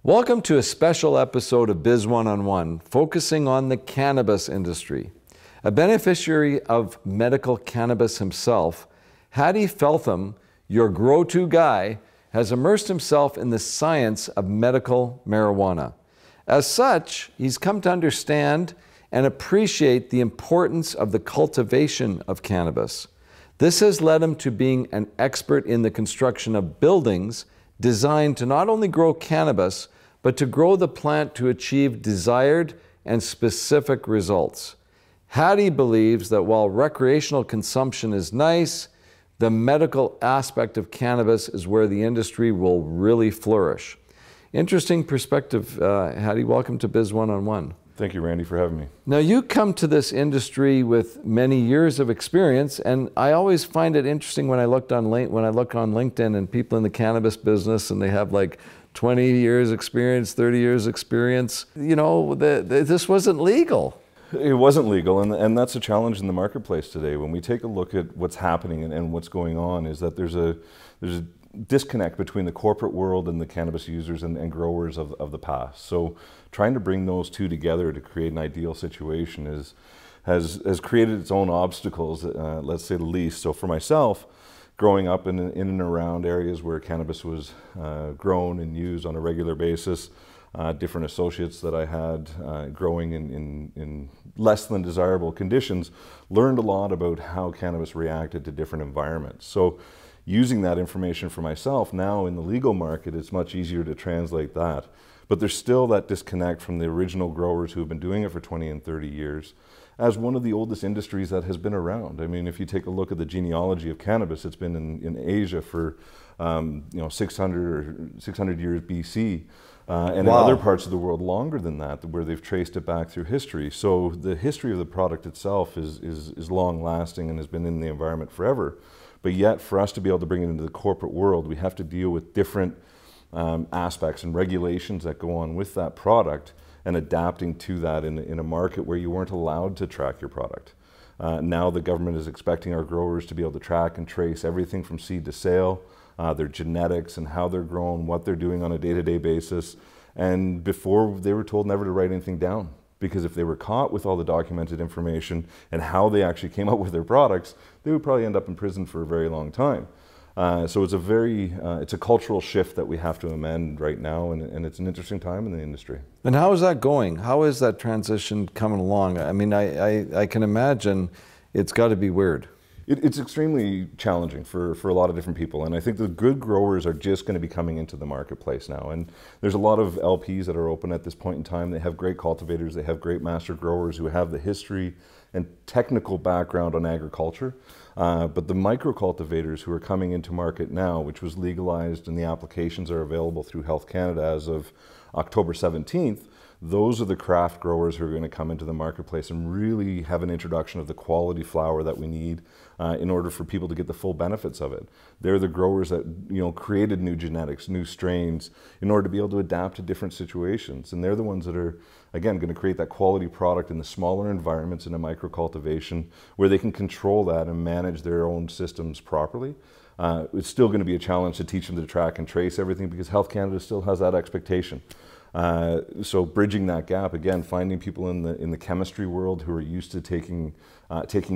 Welcome to a special episode of Biz One-on-One, focusing on the cannabis industry. A beneficiary of medical cannabis himself, Hadi Feltham, your grow-to guy, has immersed himself in the science of medical marijuana. As such, he's come to understand and appreciate the importance of the cultivation of cannabis. This has led him to being an expert in the construction of buildings designed to not only grow cannabis, but to grow the plant to achieve desired and specific results. Hadi believes that while recreational consumption is nice, the medical aspect of cannabis is where the industry will really flourish. Interesting perspective, Hadi. Welcome to Biz One-on-One. Thank you, Randy, for having me. Now, you come to this industry with many years of experience, and I always find it interesting when I look on LinkedIn and people in the cannabis business, and they have like 20 years experience, 30 years experience. You know, this wasn't legal. It wasn't legal, and that's a challenge in the marketplace today. When we take a look at what's happening and what's going on, is that there's a disconnect between the corporate world and the cannabis users and growers of the past. So trying to bring those two together to create an ideal situation has created its own obstacles, let's say the least. So for myself, growing up in and around areas where cannabis was grown and used on a regular basis, different associates that I had growing in less than desirable conditions, learned a lot about how cannabis reacted to different environments. So using that information for myself, now in the legal market, it's much easier to translate that. But there's still that disconnect from the original growers who have been doing it for 20 and 30 years as one of the oldest industries that has been around. I mean, if you take a look at the genealogy of cannabis, it's been in Asia for 600 years BC. And wow. In other parts of the world longer than that, where they've traced it back through history. So the history of the product itself is long lasting and has been in the environment forever. But yet for us to be able to bring it into the corporate world, we have to deal with different aspects and regulations that go on with that product and adapting to that in a market where you weren't allowed to track your product. Now the government is expecting our growers to be able to track and trace everything from seed to sale, their genetics and how they're grown, what they're doing on a day-to-day basis. And before, they were told never to write anything down, because if they were caught with all the documented information and how they actually came up with their products, they would probably end up in prison for a very long time. So it's a cultural shift that we have to amend right now, and it's an interesting time in the industry. And how is that going? How is that transition coming along? I mean, I can imagine it's got to be weird. It's extremely challenging for a lot of different people, and I think the good growers are just going to be coming into the marketplace now. And there's a lot of LPs that are open at this point in time. They have great cultivators, they have great master growers who have the history and technical background on agriculture. But the micro cultivators who are coming into market now, which was legalized and the applications are available through Health Canada as of October 17th, those are the craft growers who are going to come into the marketplace and really have an introduction of the quality flower that we need in order for people to get the full benefits of it. They're the growers that created new genetics, new strains, in order to be able to adapt to different situations. And they're the ones that are, again, going to create that quality product in the smaller environments in a micro cultivation where they can control that and manage their own systems properly. It's still going to be a challenge to teach them to track and trace everything, because Health Canada still has that expectation. So bridging that gap, again, finding people in the chemistry world who are used to taking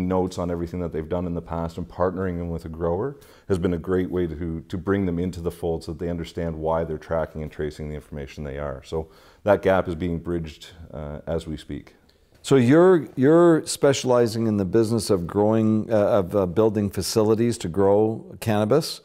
notes on everything that they've done in the past and partnering them with a grower has been a great way to bring them into the fold so that they understand why they're tracking and tracing the information they are. So that gap is being bridged as we speak. So you're specializing in the business of building facilities to grow cannabis.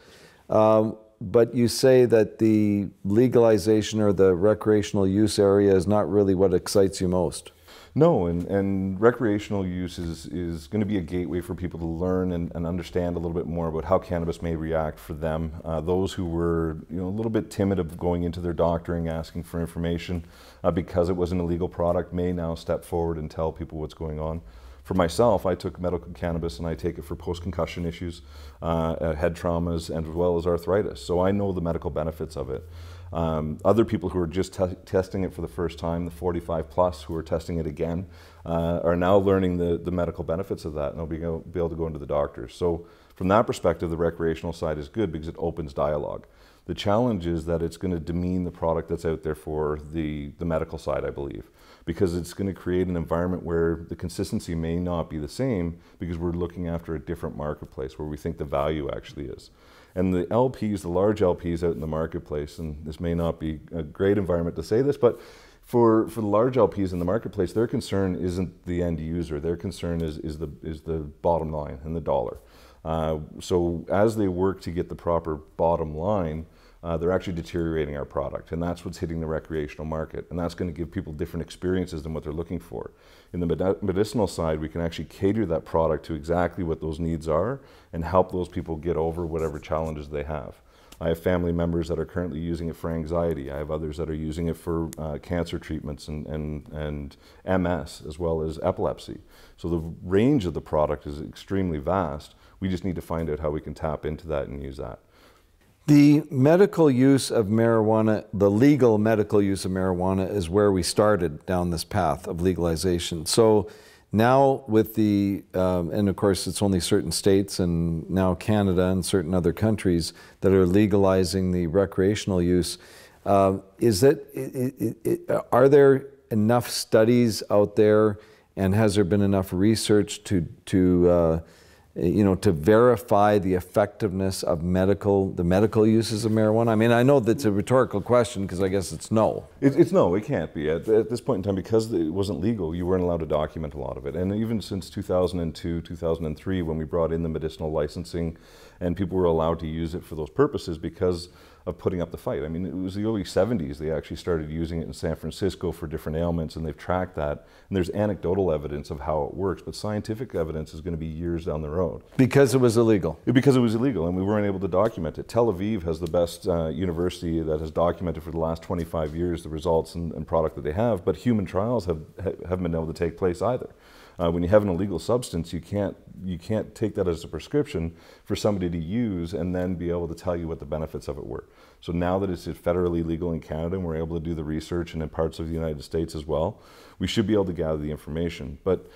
But you say that the legalization or the recreational use area is not really what excites you most. No, and recreational use is going to be a gateway for people to learn and understand a little bit more about how cannabis may react for them. Those who were a little bit timid of going into their doctoring, asking for information because it was an illegal product, may now step forward and tell people what's going on. For myself, I took medical cannabis and I take it for post-concussion issues, head traumas, and as well as arthritis. So I know the medical benefits of it. Other people who are just testing it for the first time, the 45 plus who are testing it again, are now learning the medical benefits of that, and they'll be able to go into the doctors. So from that perspective, the recreational side is good because it opens dialogue. The challenge is that it's going to demean the product that's out there for the medical side, I believe, because it's going to create an environment where the consistency may not be the same because we're looking after a different marketplace where we think the value actually is. And the LPs, the large LPs out in the marketplace, and this may not be a great environment to say this, but for the large LPs in the marketplace, their concern isn't the end user. Their concern is the bottom line and the dollar. So as they work to get the proper bottom line, they're actually deteriorating our product, and that's what's hitting the recreational market, and that's going to give people different experiences than what they're looking for. In the medicinal side, we can actually cater that product to exactly what those needs are and help those people get over whatever challenges they have. I have family members that are currently using it for anxiety. I have others that are using it for cancer treatments and MS, as well as epilepsy. So the range of the product is extremely vast. We just need to find out how we can tap into that and use that. The medical use of marijuana, the legal medical use of marijuana is where we started down this path of legalization. So now with the, and of course it's only certain states and now Canada and certain other countries that are legalizing the recreational use. Are there enough studies out there, and has there been enough research to verify the effectiveness of the medical uses of marijuana? I mean, I know that's a rhetorical question because I guess it's no. It's no, it can't be. At this point in time, because it wasn't legal, you weren't allowed to document a lot of it. And even since 2002, 2003, when we brought in the medicinal licensing and people were allowed to use it for those purposes because of putting up the fight. I mean, it was the early 70s they actually started using it in San Francisco for different ailments, and they've tracked that. And there's anecdotal evidence of how it works, but scientific evidence is going to be years down the road. Because it was illegal? Because it was illegal, and we weren't able to document it. Tel Aviv has the best university that has documented for the last 25 years the results and product that they have, but human trials haven't been able to take place either. When you have an illegal substance, you can't take that as a prescription for somebody to use and then be able to tell you what the benefits of it were. So now that it's federally legal in Canada and we're able to do the research, and in parts of the United States as well, we should be able to gather the information. But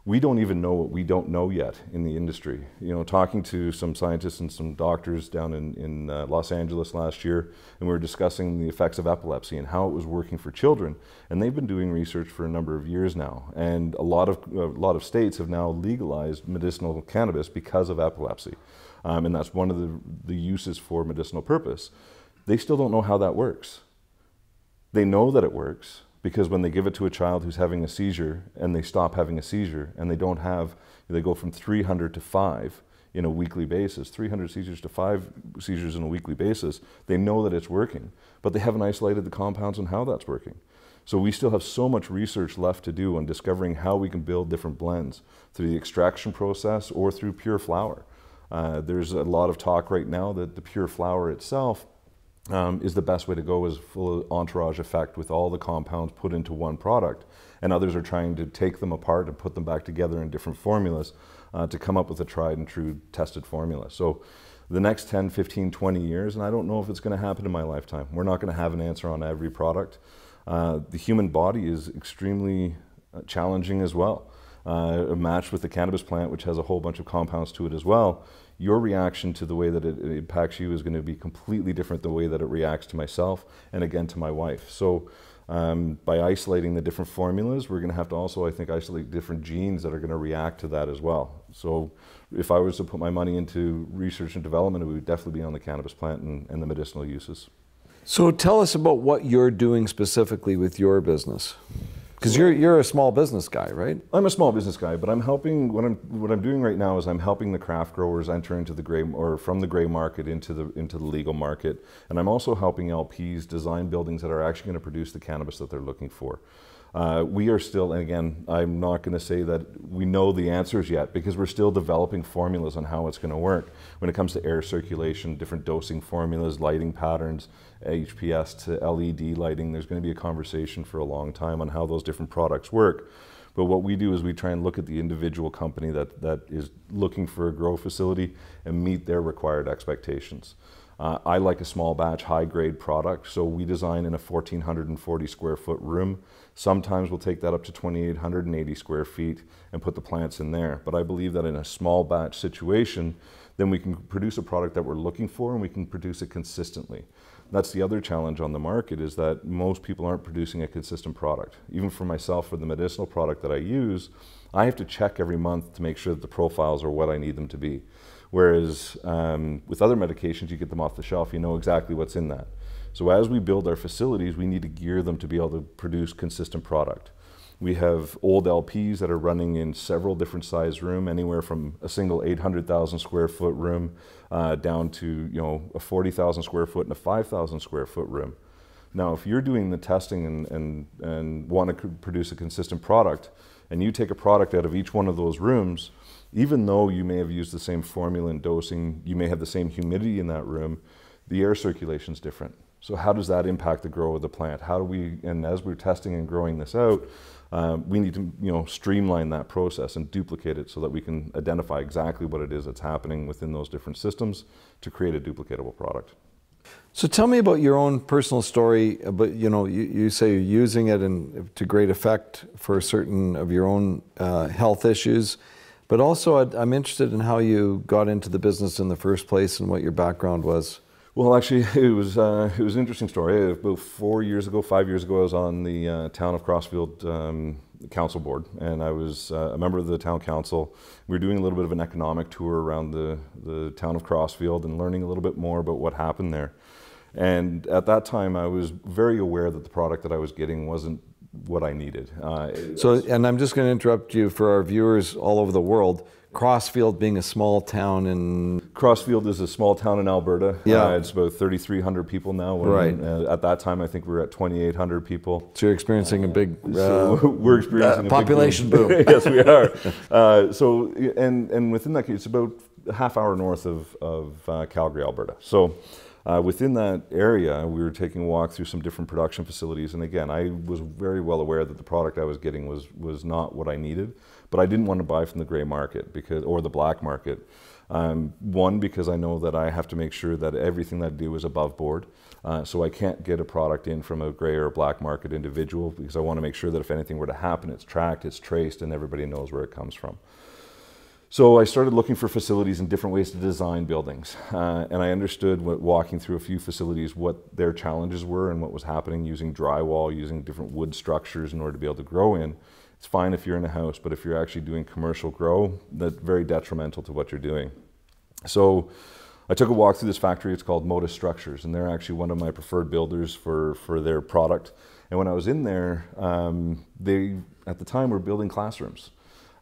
we don't even know what we don't know yet in the industry. You know, talking to some scientists and some doctors down in Los Angeles last year, and we were discussing the effects of epilepsy and how it was working for children. And they've been doing research for a number of years now. And a lot of states have now legalized medicinal cannabis because of epilepsy. And that's one of the uses for medicinal purpose. They still don't know how that works. They know that it works, because when they give it to a child who's having a seizure and they stop having a seizure and they go from 300 to 5 in a weekly basis, 300 seizures to 5 seizures in a weekly basis, they know that it's working, but they haven't isolated the compounds and how that's working. So we still have so much research left to do on discovering how we can build different blends through the extraction process or through pure flower. There's a lot of talk right now that the pure flower itself is the best way to go, as full entourage effect with all the compounds put into one product. And others are trying to take them apart and put them back together in different formulas to come up with a tried and true tested formula. So the next 10, 15, 20 years, and I don't know if it's going to happen in my lifetime, we're not going to have an answer on every product. The human body is extremely challenging as well. Matched with the cannabis plant, which has a whole bunch of compounds to it as well, your reaction to the way that it impacts you is going to be completely different than the way that it reacts to myself and again to my wife. So by isolating the different formulas, we're going to have to also, I think, isolate different genes that are going to react to that as well. So if I was to put my money into research and development, it would definitely be on the cannabis plant and the medicinal uses. So tell us about what you're doing specifically with your business. Because you're a small business guy, right? I'm a small business guy, but I'm helping. What I'm doing right now is I'm helping the craft growers enter into the gray, or from the gray market into the legal market, and I'm also helping LPs design buildings that are actually going to produce the cannabis that they're looking for. We are still, and again, I'm not going to say that we know the answers yet, because we're still developing formulas on how it's going to work. When it comes to air circulation, different dosing formulas, lighting patterns, HPS to LED lighting, there's going to be a conversation for a long time on how those different products work. But what we do is we try and look at the individual company that is looking for a grow facility and meet their required expectations. I like a small batch, high grade product, so we design in a 1,440 square foot room. Sometimes we'll take that up to 2,880 square feet and put the plants in there. But I believe that in a small batch situation, then we can produce a product that we're looking for, and we can produce it consistently. That's the other challenge on the market, is that most people aren't producing a consistent product. Even for myself, for the medicinal product that I use, I have to check every month to make sure that the profiles are what I need them to be. Whereas with other medications, you get them off the shelf, you know exactly what's in that. So as we build our facilities, we need to gear them to be able to produce consistent product. We have old LPs that are running in several different size rooms, anywhere from a single 800,000 square foot room down to a 40,000 square foot and a 5,000 square foot room. Now, if you're doing the testing and want to produce a consistent product, and you take a product out of each one of those rooms, even though you may have used the same formula and dosing, you may have the same humidity in that room, the air circulation is different. So how does that impact the growth of the plant? How do we, and as we're testing and growing this out, we need to streamline that process and duplicate it so that we can identify exactly what it is that's happening within those different systems to create a duplicatable product. So tell me about your own personal story. But you say you're using it to great effect for certain of your own health issues. But also, I'm interested in how you got into the business in the first place and what your background was. Well, actually, it was an interesting story. About 5 years ago, I was on the town of Crossfield council board, and I was a member of the town council. We were doing a little bit of an economic tour around the town of Crossfield and learning a little bit more about what happened there. And at that time, I was very aware that the product that I was getting wasn't what I needed. And I'm just going to interrupt you for our viewers all over the world. Crossfield being a small town in... Crossfield is a small town in Alberta. Yeah. It's about 3,300 people now. Right. At that time, I think we were at 2,800 people. So you're experiencing a big... we're experiencing a population boom. Yes, we are. And within that case, it's about a half hour north of Calgary, Alberta. So within that area, we were taking a walk through some different production facilities. And again, I was very well aware that the product I was getting was not what I needed. But I didn't want to buy from the gray market or the black market. One, because I know that I have to make sure that everything that I do is above board. So I can't get a product in from a gray or a black market individual, because I want to make sure that if anything were to happen, it's tracked, it's traced, and everybody knows where it comes from. So I started looking for facilities and different ways to design buildings. And I understood, walking through a few facilities, what their challenges were and what was happening using drywall, using different wood structures in order to be able to grow in. It's fine if you're in a house, but if you're actually doing commercial grow, that's very detrimental to what you're doing. So I took a walk through this factory. It's called Modus Structures, and they're actually one of my preferred builders for their product. And when I was in there, they, at the time, were building classrooms.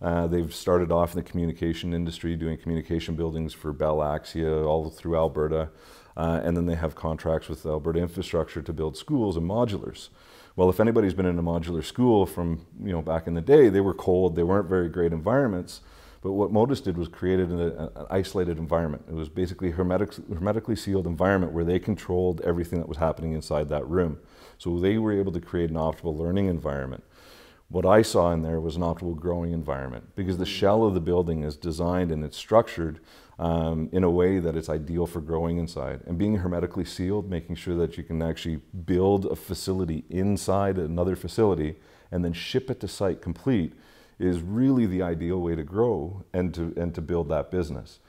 They've started off in the communication industry, doing communication buildings for Bell Axia all through Alberta. And then they have contracts with Alberta Infrastructure to build schools and modulars. Well, if anybody's been in a modular school from back in the day, they were cold, they weren't very great environments. But what Modus did was created an isolated environment. It was basically a hermetically sealed environment where they controlled everything that was happening inside that room. So they were able to create an optimal learning environment. What I saw in there was an optimal growing environment, because the shell of the building is designed and it's structured in a way that it's ideal for growing inside. And being hermetically sealed, making sure that you can actually build a facility inside another facility and then ship it to site complete, is really the ideal way to grow and to build that business.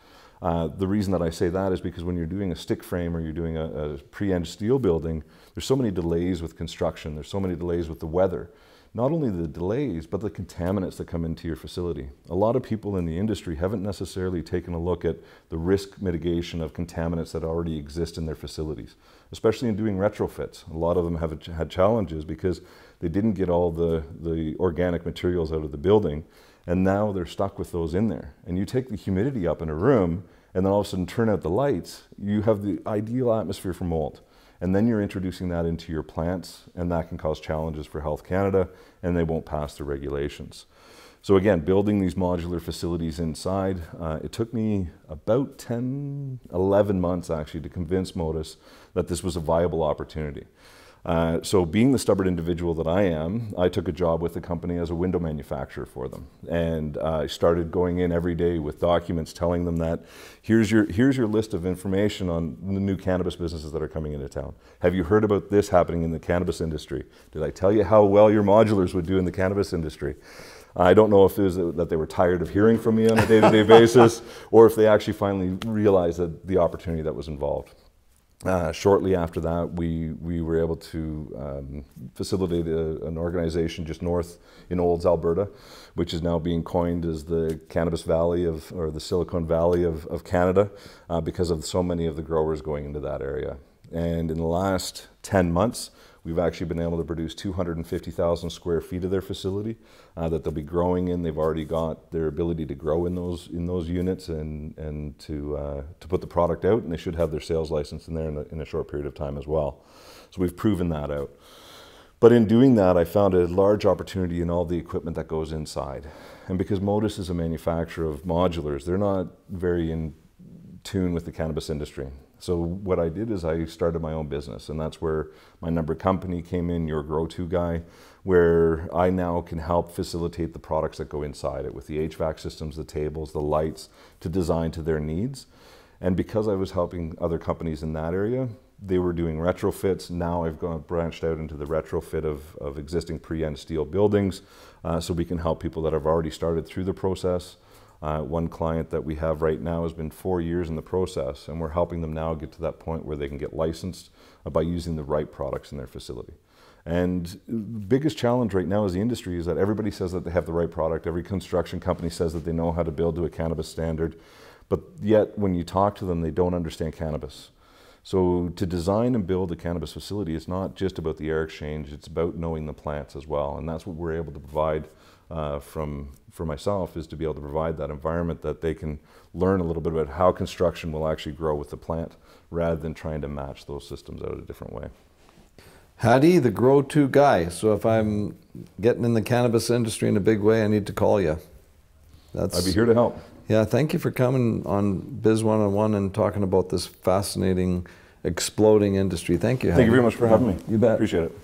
The reason that I say that is because when you're doing a stick frame or you're doing a pre-eng steel building, there's so many delays with construction, there's so many delays with the weather. Not only the delays, but the contaminants that come into your facility. A lot of people in the industry haven't necessarily taken a look at the risk mitigation of contaminants that already exist in their facilities, especially in doing retrofits. A lot of them have had challenges because they didn't get all the organic materials out of the building, and now they're stuck with those in there. And you take the humidity up in a room, and then all of a sudden turn out the lights, you have the ideal atmosphere for mold. And then you're introducing that into your plants, and that can cause challenges for Health Canada, and they won't pass the regulations. So again, building these modular facilities inside, it took me about 10, 11 months actually to convince Modus that this was a viable opportunity. So being the stubborn individual that I am, I took a job with the company as a window manufacturer for them. And I started going in every day with documents telling them that here's your list of information on the new cannabis businesses that are coming into town. Have you heard about this happening in the cannabis industry? Did I tell you how well your modulars would do in the cannabis industry? I don't know if it was that they were tired of hearing from me on a day-to-day basis, or if they actually finally realized that the opportunity that was involved. Shortly after that, we were able to facilitate an organization just north in Olds, Alberta, which is now being coined as the Cannabis Valley or the Silicon Valley of Canada, because of so many of the growers going into that area. And in the last 10 months, we've actually been able to produce 250,000 square feet of their facility that they'll be growing in. They've already got their ability to grow in those units and to put the product out, and they should have their sales license in there in a short period of time as well. So we've proven that out. But in doing that, I found a large opportunity in all the equipment that goes inside. And because Modus is a manufacturer of modulars, they're not very in tune with the cannabis industry. So what I did is I started my own business, and that's where my number company came in, Your Grow To Guy, where I now can help facilitate the products that go inside it with the HVAC systems, the tables, the lights, to design to their needs. And because I was helping other companies in that area, they were doing retrofits. Now I've branched out into the retrofit of existing pre-end steel buildings, so we can help people that have already started through the process. One client that we have right now has been 4 years in the process, and we're helping them now get to that point where they can get licensed by using the right products in their facility. And the biggest challenge right now as the industry is that everybody says that they have the right product. Every construction company says that they know how to build to a cannabis standard, but yet when you talk to them, they don't understand cannabis. So to design and build a cannabis facility, it's not just about the air exchange, it's about knowing the plants as well. And that's what we're able to provide for myself, is to be able to provide that environment that they can learn a little bit about how construction will actually grow with the plant, rather than trying to match those systems out a different way. Hadi, the Grow To Guy. So if I'm getting in the cannabis industry in a big way, I need to call you. I'd be here to help. Yeah, thank you for coming on Biz One-on-One and talking about this fascinating, exploding industry. Thank you, Hadi. Thank you very much for having me. You bet. Appreciate it.